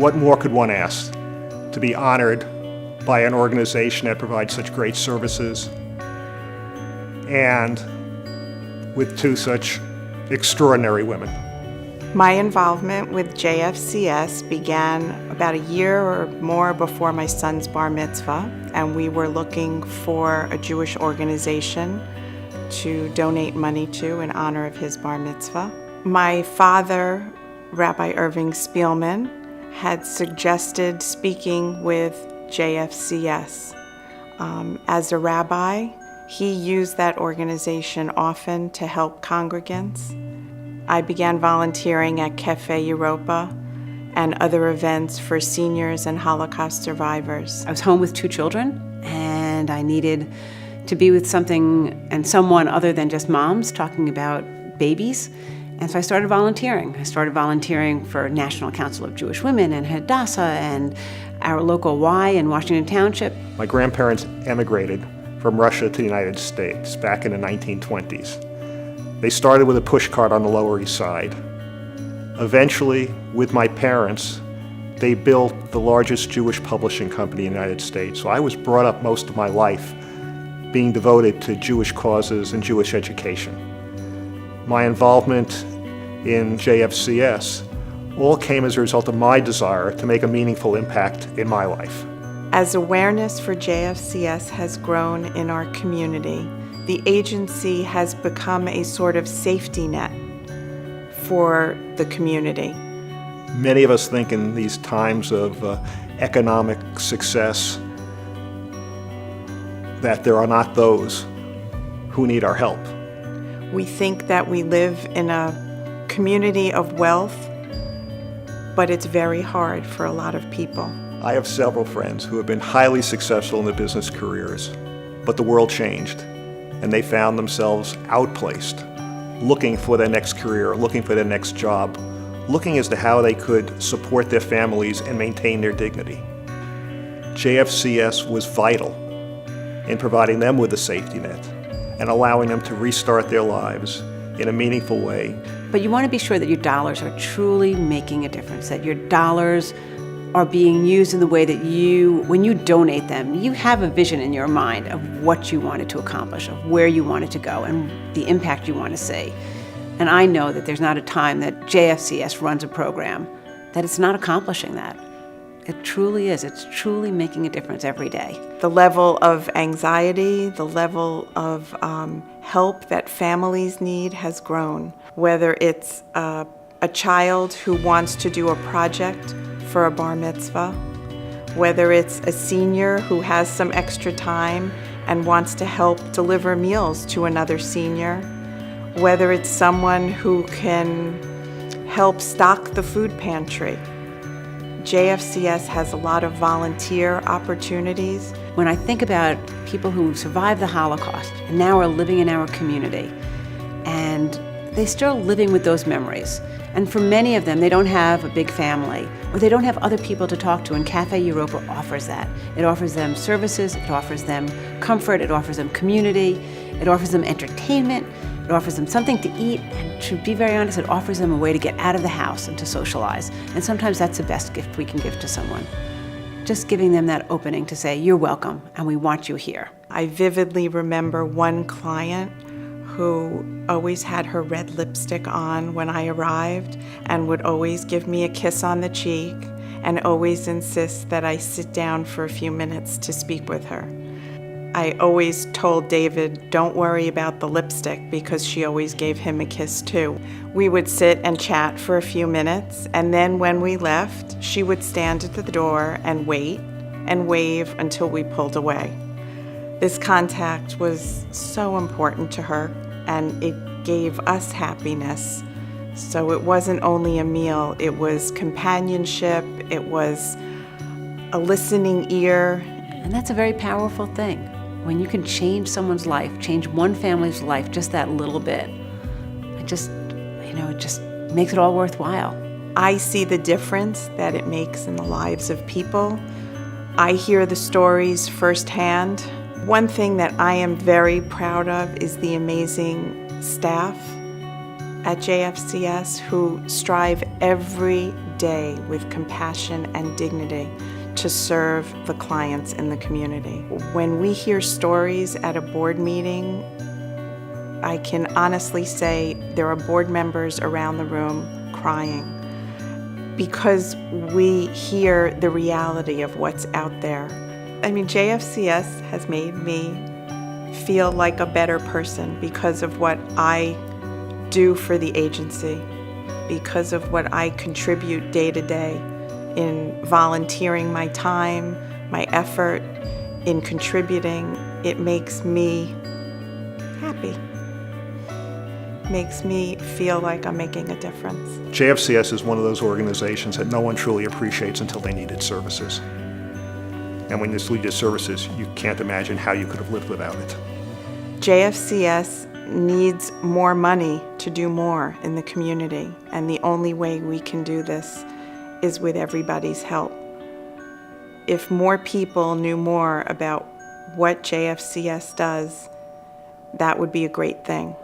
What more could one ask? To be honored by an organization that provides such great services and with two such extraordinary women. My involvement with JFCS began about a year or more before my son's bar mitzvah, and we were looking for a Jewish organization to donate money to in honor of his bar mitzvah. My father, Rabbi Irving Spielman, had suggested speaking with JFCS. As a rabbi, he used that organization often to help congregants. I began volunteering at Cafe Europa and other events for seniors and Holocaust survivors. I was home with 2 children, and I needed to be with something and someone other than just moms talking about babies. And so I started volunteering. I started volunteering for National Council of Jewish Women and Hadassah and our local Y in Washington Township. My grandparents emigrated from Russia to the United States back in the 1920s. They started with a pushcart on the Lower East Side. Eventually, with my parents, they built the largest Jewish publishing company in the United States. So I was brought up most of my life being devoted to Jewish causes and Jewish education. My involvement in JFCS all came as a result of my desire to make a meaningful impact in my life. As awareness for JFCS has grown in our community, the agency has become a sort of safety net for the community. Many of us think in these times of economic success that there are not those who need our help. We think that we live in a community of wealth, but it's very hard for a lot of people. I have several friends who have been highly successful in their business careers, but the world changed, and they found themselves outplaced, looking for their next career, looking for their next job, looking as to how they could support their families and maintain their dignity. JFCS was vital in providing them with a safety net and allowing them to restart their lives in a meaningful way. But you want to be sure that your dollars are truly making a difference, that your dollars are being used in the way that when you donate them, you have a vision in your mind of what you wanted to accomplish, of where you wanted to go, and the impact you want to see. And I know that there's not a time that JFCS runs a program that it's not accomplishing that. It truly is. It's truly making a difference every day. The level of anxiety, the level of help that families need has grown. Whether it's a child who wants to do a project for a bar mitzvah, whether it's a senior who has some extra time and wants to help deliver meals to another senior, whether it's someone who can help stock the food pantry. JFCS has a lot of volunteer opportunities. When I think about people who survived the Holocaust and now are living in our community, and they're still living with those memories, and for many of them, they don't have a big family, or they don't have other people to talk to, and Cafe Europa offers that. It offers them services, it offers them comfort, it offers them community, it offers them entertainment, it offers them something to eat, and to be very honest, it offers them a way to get out of the house and to socialize. And sometimes that's the best gift we can give to someone. Just giving them that opening to say, you're welcome, and we want you here. I vividly remember one client who always had her red lipstick on when I arrived and would always give me a kiss on the cheek and always insist that I sit down for a few minutes to speak with her. I always told David, don't worry about the lipstick, because she always gave him a kiss too. We would sit and chat for a few minutes, and then when we left, she would stand at the door and wait and wave until we pulled away. This contact was so important to her, and it gave us happiness. So it wasn't only a meal, it was companionship, it was a listening ear. And that's a very powerful thing. When you can change someone's life, change one family's life just that little bit, it just makes it all worthwhile. I see the difference that it makes in the lives of people. I hear the stories firsthand. One thing that I am very proud of is the amazing staff at JFCS who strive every day with compassion and dignity to serve the clients in the community. When we hear stories at a board meeting, I can honestly say there are board members around the room crying because we hear the reality of what's out there. I mean, JFCS has made me feel like a better person because of what I do for the agency, because of what I contribute day to day in volunteering my time, my effort, in contributing. It makes me happy. Makes me feel like I'm making a difference. JFCS is one of those organizations that no one truly appreciates until they need its services. And when you need its services, you can't imagine how you could have lived without it. JFCS needs more money to do more in the community, and the only way we can do this is with everybody's help. If more people knew more about what JFCS does, that would be a great thing.